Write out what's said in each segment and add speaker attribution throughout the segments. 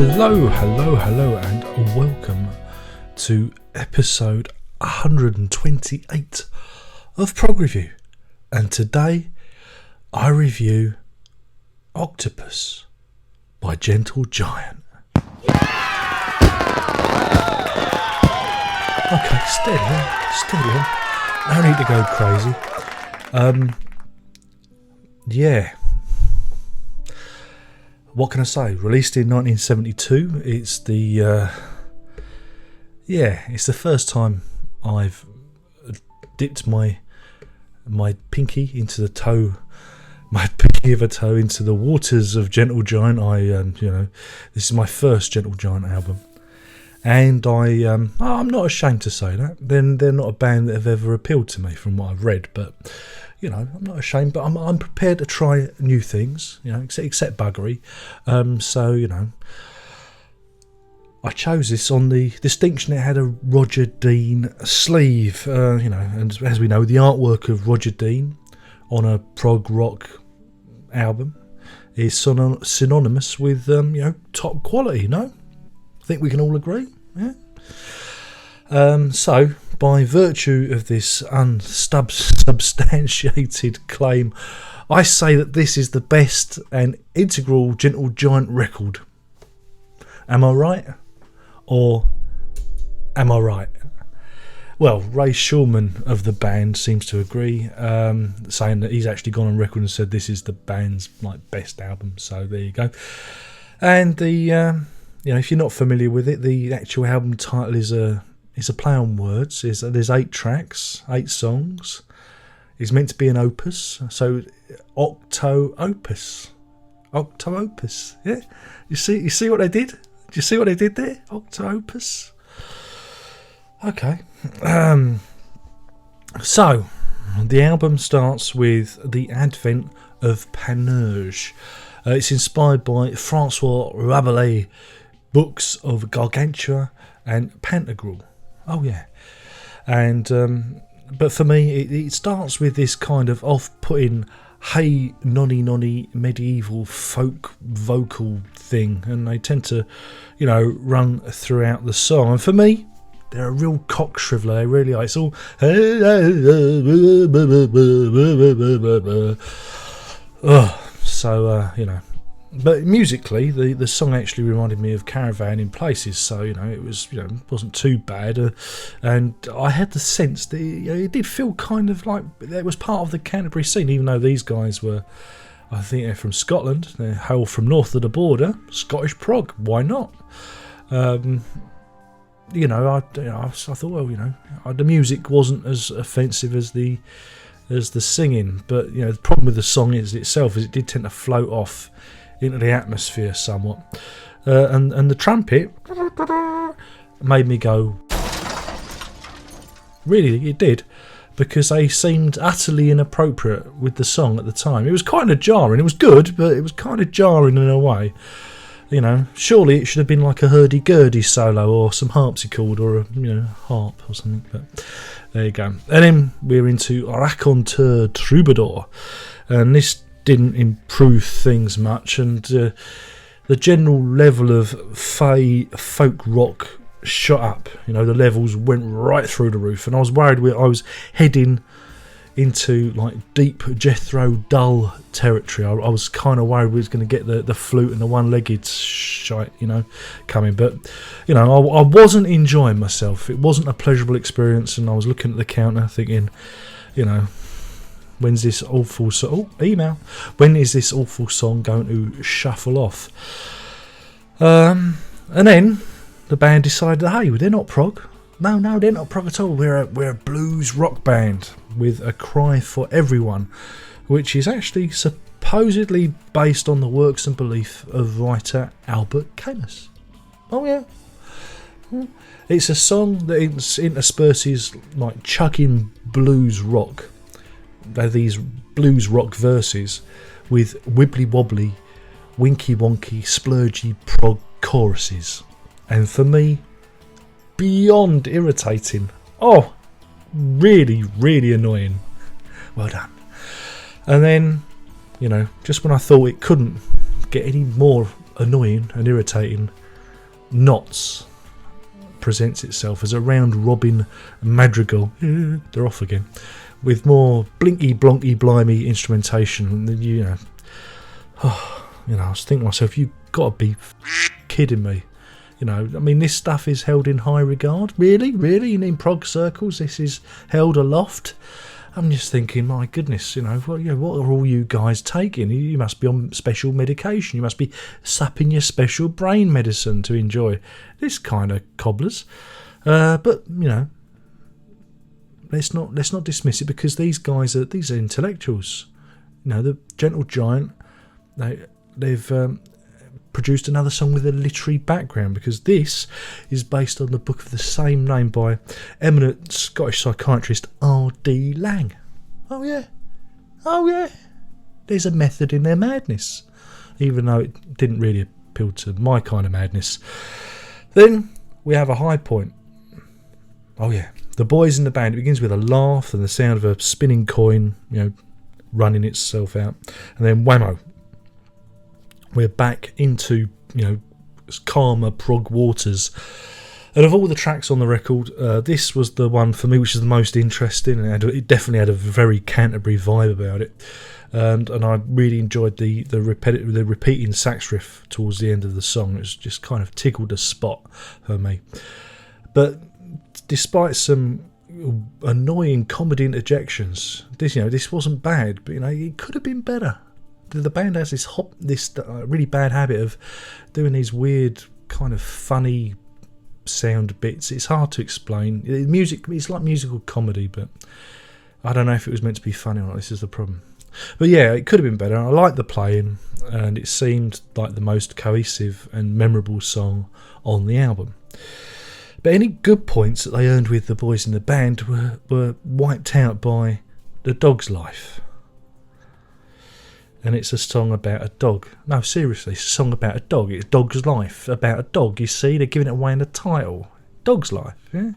Speaker 1: Hello, and welcome to episode 128 of Prog Review. And today I review Octopus by Gentle Giant. Okay, steady on. No need to go crazy. What can I say? Released in 1972. It's the it's the first time I've dipped my pinky into the toe, my pinky of a toe into the waters of Gentle Giant. This is my first Gentle Giant album, and I'm not ashamed to say that. They're not a band that have ever appealed to me from what I've read, but I'm not ashamed, but I'm prepared to try new things, except buggery. I chose this on the distinction it had a Roger Dean sleeve, and as we know, the artwork of Roger Dean on a prog rock album is synonymous with, top quality, no? I think we can all agree, yeah? So, by virtue of this unsubstantiated claim, I say that this is the best and integral Gentle Giant record. Am I right? Or am I right? Well, Ray Shulman of the band seems to agree, saying that he's actually gone on record and said this is the band's best album. So there you go. And the if you're not familiar with it, the actual album title is a play on words. There's 8 tracks, 8 songs. It's meant to be an opus, so Octopus. Yeah. You see what they did? Do you see what they did there? Octopus. Okay. So the album starts with the advent of Panurge. It's inspired by Francois Rabelais' books of Gargantua and Pantagruel. Oh yeah, and but for me, it starts with this kind of off-putting "Hey nonny" medieval folk vocal thing, and they tend to, run throughout the song. And for me, they're a real cock shriveler. They really are. It's all But musically, the song actually reminded me of Caravan in places, so it was wasn't too bad, and I had the sense that it did feel kind of like it was part of the Canterbury scene, even though these guys were, I think they're from Scotland, they hail from north of the border, Scottish prog, why not? I thought, well, the music wasn't as offensive as the singing, but the problem with the song itself is it did tend to float off into the atmosphere somewhat, and the trumpet made me go, really, it did, because they seemed utterly inappropriate with the song at the time. It was kind of jarring. It was good, but it was kind of jarring in a way. Surely it should have been like a hurdy-gurdy solo or some harpsichord or a harp or something, but there you go. And then we're into Raconteur Troubadour, and this didn't improve things much, and the general level of folk rock shot up. The levels went right through the roof, and I was worried I was heading into deep Jethro Tull territory. I was kind of worried we was going to get the flute and the one-legged shite, coming. But I wasn't enjoying myself. It wasn't a pleasurable experience, and I was looking at the counter thinking, when's this awful when is this awful song going to shuffle off? And then the band decided, hey, they're not prog. No, they're not prog at all. We're a blues rock band with a cry for everyone, which is actually supposedly based on the works and belief of writer Albert Camus. Oh yeah. It's a song that intersperses chugging blues rock. They're these blues rock verses with wibbly wobbly, winky wonky, splurgy prog choruses, and for me, beyond irritating. Oh, really, really annoying. Well done. And then, just when I thought it couldn't get any more annoying and irritating, Knots presents itself as a round robin madrigal. They're off again, with more blinky blonky blimey instrumentation. I was thinking to myself, you got to be kidding me. I mean, this stuff is held in high regard. Really, in prog circles, this is held aloft. I'm just thinking, my goodness, what are all you guys taking? You must be on special medication. You must be supping your special brain medicine to enjoy this kind of cobblers. But let's not dismiss it, because these are intellectuals. The Gentle Giant, they've produced another song with a literary background, because this is based on the book of the same name by eminent Scottish psychiatrist R.D. Laing. Oh yeah, there's a method in their madness, even though it didn't really appeal to my kind of madness. Then we have a high point. Oh yeah, the boys in the band. It begins with a laugh and the sound of a spinning coin, running itself out, and then whammo, we're back into calmer prog waters. And of all the tracks on the record, this was the one for me which is the most interesting, and it definitely had a very Canterbury vibe about it. And I really enjoyed the repeating sax riff towards the end of the song. It was just kind of tickled the spot for me. But despite some annoying comedy interjections, this wasn't bad, but it could have been better. The band has this really bad habit of doing these weird kind of funny sound bits. It's hard to explain. It's like musical comedy, but I don't know if it was meant to be funny or not. This is the problem. But yeah, it could have been better. I liked the playing, and it seemed like the most cohesive and memorable song on the album. But any good points that they earned with the boys in the band were wiped out by The Dog's Life. And it's a song about a dog. No, seriously, it's a song about a dog. It's Dog's Life, about a dog. You see, they're giving it away in the title. Dog's Life, yeah?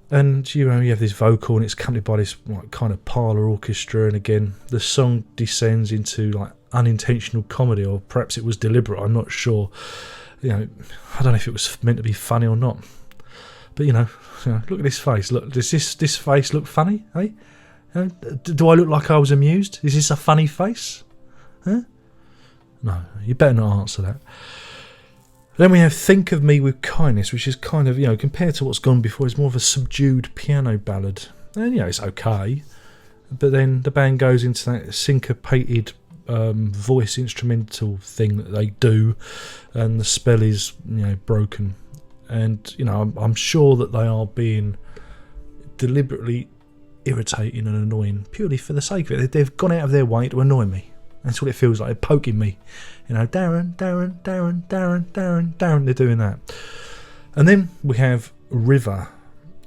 Speaker 1: And, you have this vocal, and it's accompanied by this kind of parlour orchestra. And again, the song descends into, unintentional comedy, or perhaps it was deliberate, I'm not sure. I don't know if it was meant to be funny or not. But, look at this face. Look, does this face look funny, eh? Do I look like I was amused? Is this a funny face? Huh? No, you better not answer that. Then we have Think of Me with Kindness, which is kind of, compared to what's gone before, it's more of a subdued piano ballad. And, it's okay. But then the band goes into that syncopated voice instrumental thing that they do, and the spell is, broken. And, I'm sure that they are being deliberately irritating and annoying purely for the sake of it. They've gone out of their way to annoy me. That's what it feels like. They're poking me. Darren. They're doing that. And then we have River,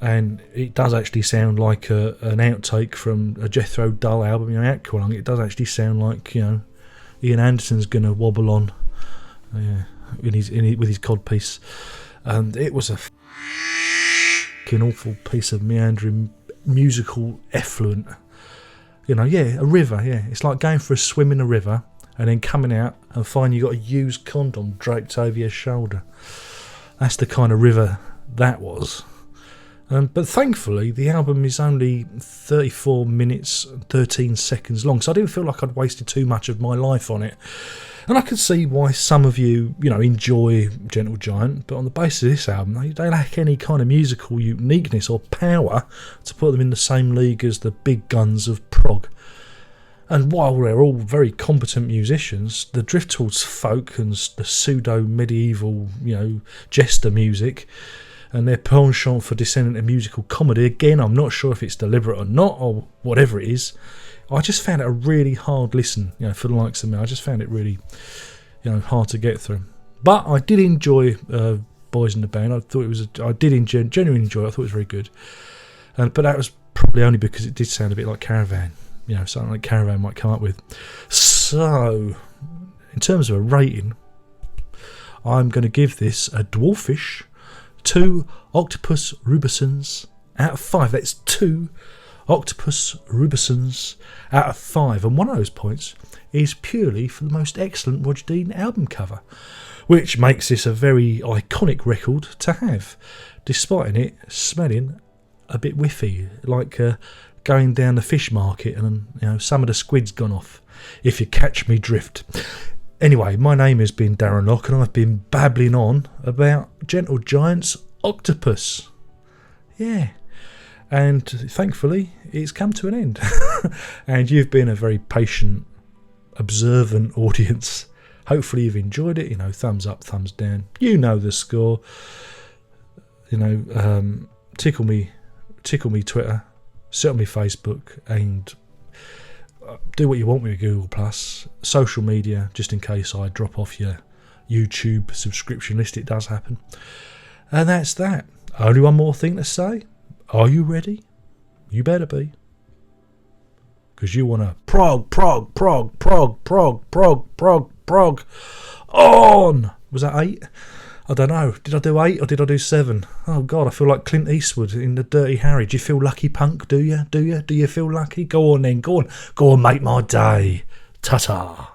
Speaker 1: and it does actually sound like an outtake from a Jethro Tull album, Aqualung. It does actually sound like Ian Anderson's gonna wobble on, with his codpiece. And it was a fucking awful piece of meandering musical effluent. A river, it's like going for a swim in a river and then coming out and finding you got a used condom draped over your shoulder. That's the kind of river that was. But thankfully the album is only 34 minutes and 13 seconds long, so I didn't feel like I'd wasted too much of my life on it. And I can see why some of you, enjoy Gentle Giant, but on the basis of this album, they lack any kind of musical uniqueness or power to put them in the same league as the big guns of prog. And while they're all very competent musicians, the drift towards folk and the pseudo-medieval, jester music, and their penchant for descending into musical comedy, again, I'm not sure if it's deliberate or not, or whatever it is, I just found it a really hard listen, for the likes of me. I just found it really, hard to get through. But I did enjoy Boys in the Band. I did genuinely enjoy it. I thought it was very good. But that was probably only because it did sound a bit like Caravan, something like Caravan might come up with. So, in terms of a rating, I'm going to give this a dwarfish 2 Octopus Rubicons out of 5. That's 2 Octopus Rubicons out of 5, and one of those points is purely for the most excellent Roger Dean album cover, which makes this a very iconic record to have, despite it smelling a bit whiffy, like going down the fish market and some of the squid's gone off, if you catch me drift. Anyway, my name has been Darren Locke, and I've been babbling on about Gentle Giant's Octopus. Yeah. And thankfully, it's come to an end. And you've been a very patient, observant audience. Hopefully you've enjoyed it. Thumbs up, thumbs down. You know the score. Tickle me Twitter, settle me Facebook, and do what you want with Google Plus, social media, just in case I drop off your YouTube subscription list. It does happen. And that's that. Only one more thing to say. Are you ready? You better be. Because you want to prog on. Was that 8? I don't know. Did I do 8 or did I do 7? Oh God, I feel like Clint Eastwood in the Dirty Harry. Do you feel lucky, punk? Do you? Do you feel lucky? Go on then. Go on, make my day. Ta-ta.